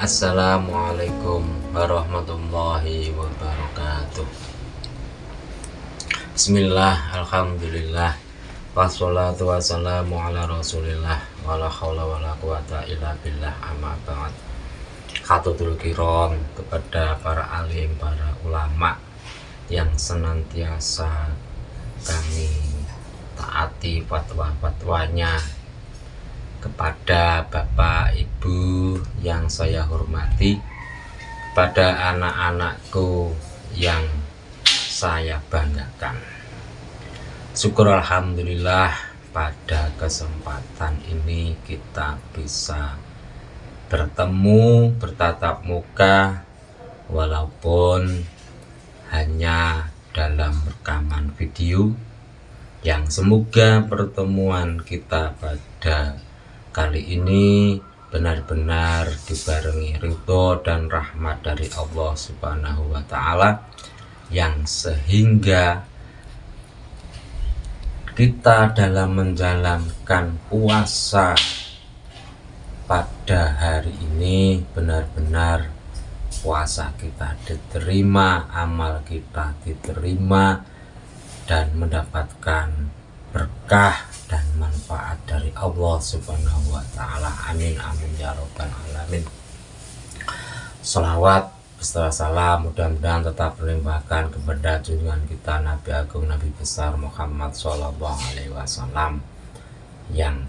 Assalamualaikum warahmatullahi wabarakatuh. Bismillah, alhamdulillah, wassalatu wassalamu ala rasulillah, wala hawla wala quwata illa billah, amma ba'd. Khatutul kiram, kepada para alim, para ulama yang senantiasa kami taati fatwa-fatwanya, kepada Bapak Ibu yang saya hormati, kepada anak-anakku yang saya banggakan. Syukur alhamdulillah pada kesempatan ini kita bisa bertemu, bertatap muka, walaupun hanya dalam rekaman video, yang semoga pertemuan kita pada kali ini benar-benar dibarengi ridho dan rahmat dari Allah Subhanahu wa Ta'ala, yang sehingga kita dalam menjalankan puasa pada hari ini benar-benar puasa kita diterima, amal kita diterima, dan mendapatkan berkah dan manfaat dari Allah Subhanahu wa Ta'ala. Amin amin ya rabbal alamin. Salawat beserta salam mudah-mudahan tetap melimpahkan kepada junjungan kita Nabi Agung, Nabi besar Muhammad Shallallahu Alaihi Wasallam, yang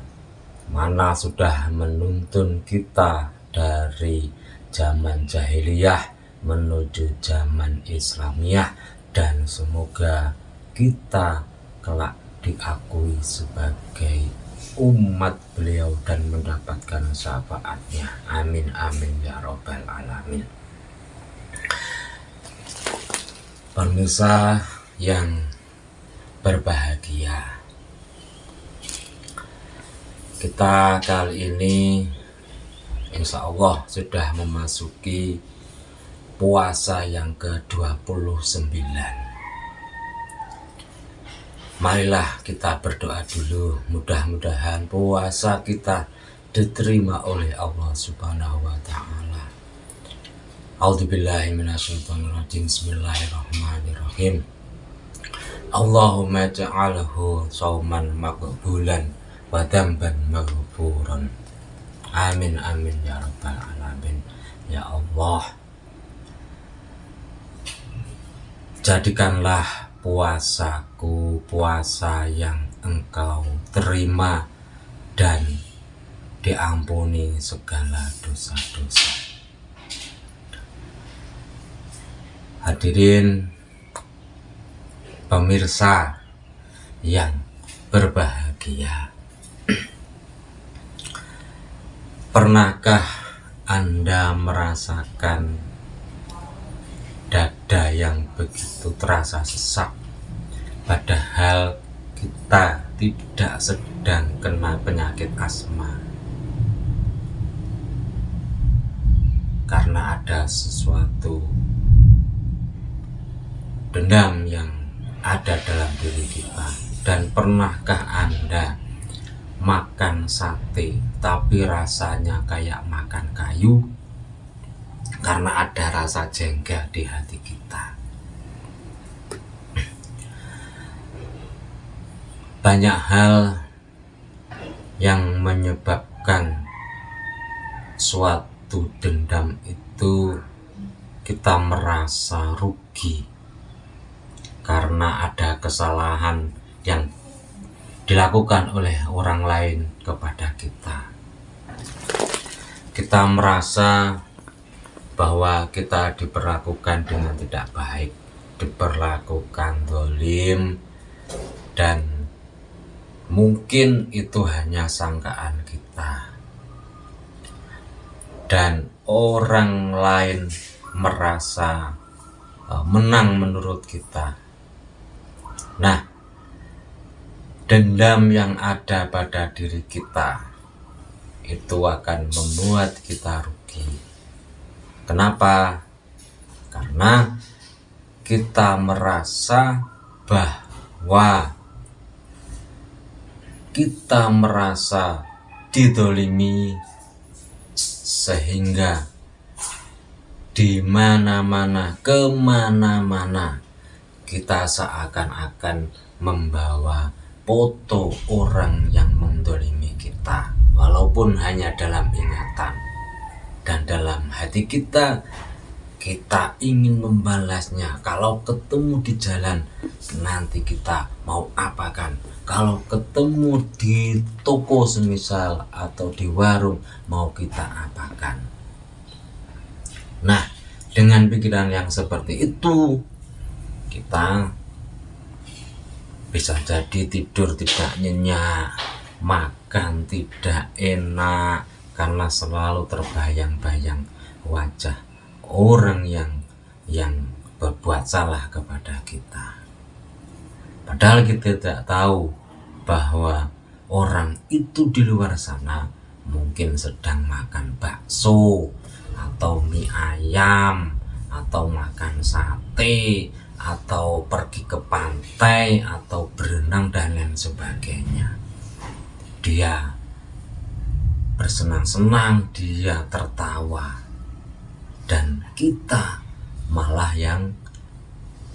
mana sudah menuntun kita dari zaman jahiliyah menuju zaman Islamiyah, dan semoga kita kelak diakui sebagai umat beliau dan mendapatkan syafaatnya. Amin amin ya rabbal alamin. Pemirsa yang berbahagia, kita kali ini insya Allah sudah memasuki puasa yang ke-29. Marilah kita berdoa dulu, mudah-mudahan puasa kita diterima oleh Allah Subhanahu wa Ta'ala. A'udzubillahi minasyaitonirrajim. Bismillahirrahmanirrahim. Allahumma ja'alhu shauman maqbulan wa dzamban maghfuran. Amin amin ya rabbal alamin. Ya Allah, jadikanlah puasaku puasa yang Engkau terima dan diampuni segala dosa-dosa. Hadirin pemirsa yang berbahagia, pernahkah Anda merasakan dada yang begitu terasa sesak, padahal kita tidak sedang kena penyakit asma, karena ada sesuatu dendam yang ada dalam diri kita? Dan pernahkah Anda makan sate tapi rasanya kayak makan kayu, karena ada rasa jengkel di hati kita? Banyak hal yang menyebabkan suatu dendam itu kita merasa rugi karena ada kesalahan yang dilakukan oleh orang lain kepada kita. Kita merasa bahwa kita diperlakukan dengan tidak baik, diperlakukan zalim, dan mungkin itu hanya sangkaan kita, dan orang lain merasa menang menurut kita. Nah, dendam yang ada pada diri kita itu akan membuat kita rugi. Kenapa? Karena kita merasa bahwa kita merasa didolimi, sehingga di mana-mana, kemana-mana kita seakan-akan membawa foto orang yang mendolimi kita, walaupun hanya dalam ingatan. Dan dalam hati kita ingin membalasnya. Kalau ketemu di jalan, nanti kita mau apakan? Kalau ketemu di toko semisal atau di warung, mau kita apakan? Nah, dengan pikiran yang seperti itu, kita bisa jadi tidur tidak nyenyak, makan tidak enak, karena selalu terbayang-bayang wajah orang yang berbuat salah kepada kita. Padahal kita tidak tahu bahwa orang itu di luar sana mungkin sedang makan bakso atau mie ayam atau makan sate atau pergi ke pantai atau berenang dan lain sebagainya. Dia bersenang-senang, dia tertawa, dan kita malah yang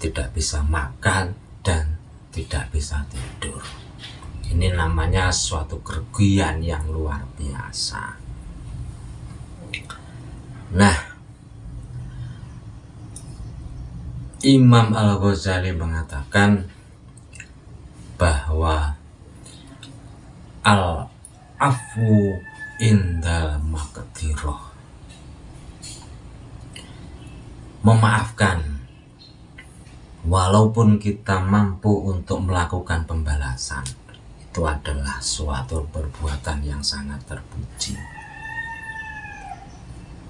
tidak bisa makan dan tidak bisa tidur. Ini namanya suatu kerugian yang luar biasa. Nah, Imam Al-Ghazali mengatakan bahwa al-afu indal maqdirah, memaafkan walaupun kita mampu untuk melakukan pembalasan, itu adalah suatu perbuatan yang sangat terpuji.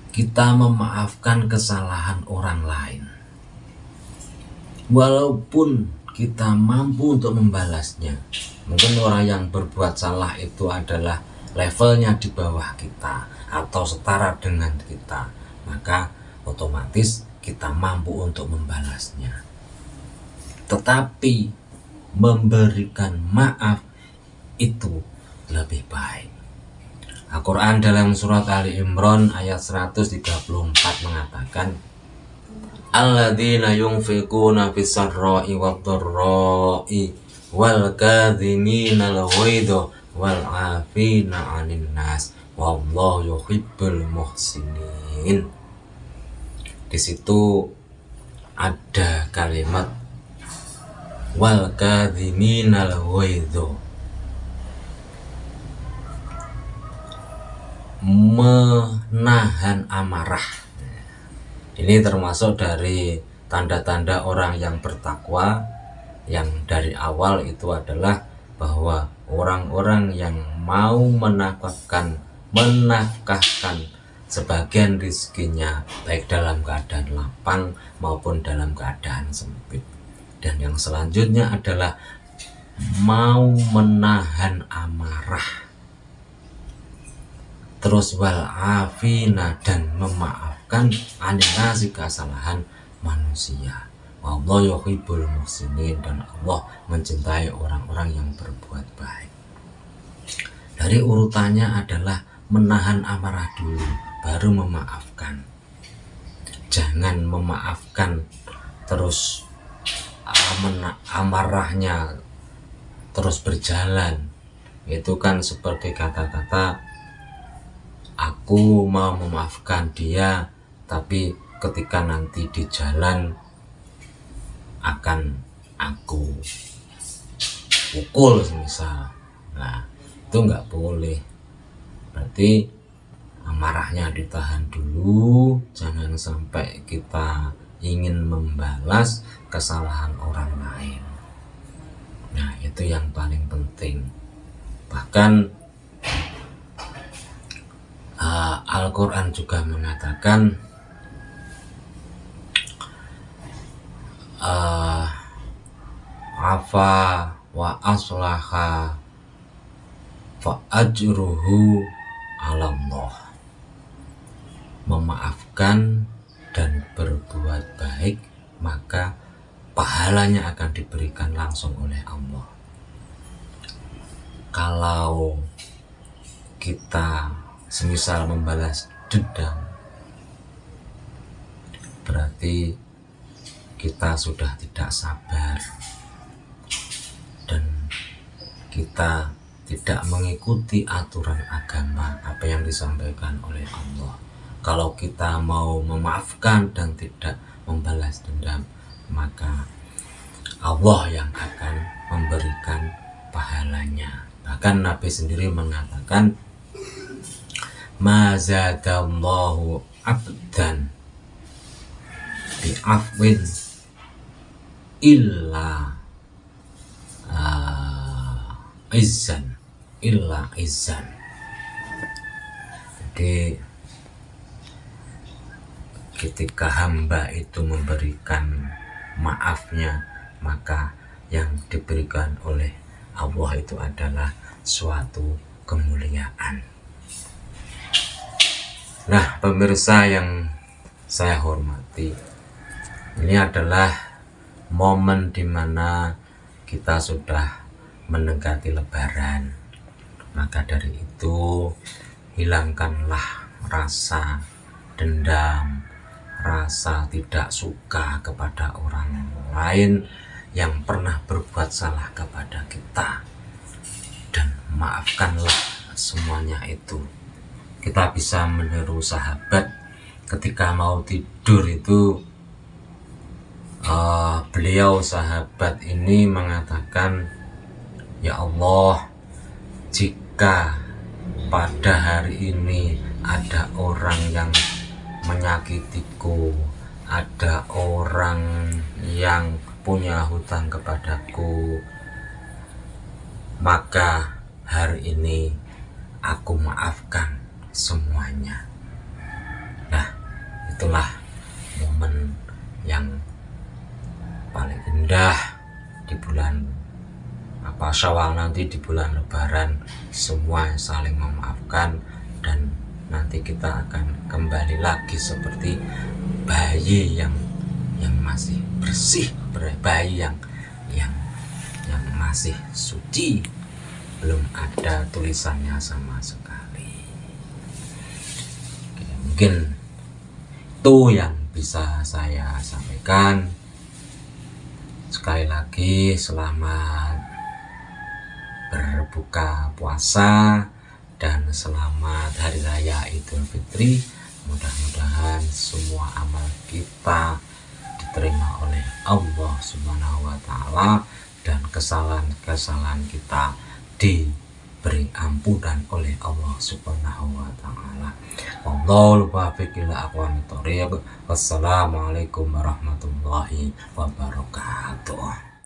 Kita memaafkan kesalahan orang lain walaupun kita mampu untuk membalasnya. Mungkin orang yang berbuat salah itu adalah levelnya di bawah kita atau setara dengan kita, maka otomatis kita mampu untuk membalasnya. Tetapi memberikan maaf itu lebih baik. Al-Quran dalam surat Ali Imran ayat 134 mengatakan, alladzina yunfiquna fis sarra'i wad dharra'i wal kadhimina al-ghaidha wal 'afina 'anil nas wallahu yuhibbul muhsinin. Di situ ada kalimat wal kadhimina al-ghaidha, menahan amarah. Ini termasuk dari tanda-tanda orang yang bertakwa, yang dari awal itu adalah bahwa orang-orang yang mau menafkahkan sebagian rizkinya baik dalam keadaan lapang maupun dalam keadaan sempit. Dan yang selanjutnya adalah mau menahan amarah, terus wal afina, dan memaafkan aninasi, kesalahan manusia. Allah yuhibbul muhsinin, dan Allah mencintai orang-orang yang berbuat baik. Dari urutannya adalah menahan amarah dulu, baru memaafkan. Jangan memaafkan terus amarahnya terus berjalan. Itu kan seperti kata-kata aku mau memaafkan dia, tapi ketika nanti di jalan akan aku pukul misal. Nah, itu nggak boleh. Berarti amarahnya ditahan dulu, jangan sampai kita ingin membalas kesalahan orang lain. Nah, itu yang paling penting. Bahkan Al-Quran juga mengatakan afa wa aslaha fa ajruhu 'ala Allah. Memaafkan dan berbuat baik, maka pahalanya akan diberikan langsung oleh Allah. Kalau kita semisal membalas dendam, berarti kita sudah tidak sabar dan kita tidak mengikuti aturan agama apa yang disampaikan oleh Allah. Kalau kita mau memaafkan dan tidak membalas dendam, maka Allah yang akan memberikan pahalanya. Bahkan Nabi sendiri mengatakan, ma zadallahu abdan bi'afwin illa izzan. Jadi ketika hamba itu memberikan maafnya, maka yang diberikan oleh Allah itu adalah suatu kemuliaan. Nah, pemirsa yang saya hormati, ini adalah momen dimana kita sudah mendekati Lebaran. Maka dari itu, hilangkanlah rasa dendam, rasa tidak suka kepada orang lain yang pernah berbuat salah kepada kita, dan maafkanlah semuanya itu. Kita bisa meniru sahabat ketika mau tidur itu, beliau sahabat ini mengatakan, ya Allah, jika pada hari ini ada orang yang menyakitiku, ada orang yang punya hutang kepadaku, maka hari ini aku maafkan semuanya. Nah, itulah momen yang paling indah di bulan Syawal nanti, di bulan Lebaran. Semua saling memaafkan dan nanti kita akan kembali lagi seperti bayi yang masih bersih, bayi yang masih suci, belum ada tulisannya sama sekali. Oke, mungkin itu yang bisa saya sampaikan. Sekali lagi selamat berbuka puasa dan selamat Hari Raya Idul Fitri. Mudah-mudahan semua amal kita diterima oleh Allah Subhanahu wa Ta'ala, dan kesalahan-kesalahan kita diberi ampunan oleh Allah Subhanahu wa Ta'ala. Wallahul muwaffiq ila aqwamit thoriq. Wassalamualaikum warahmatullahi wabarakatuh.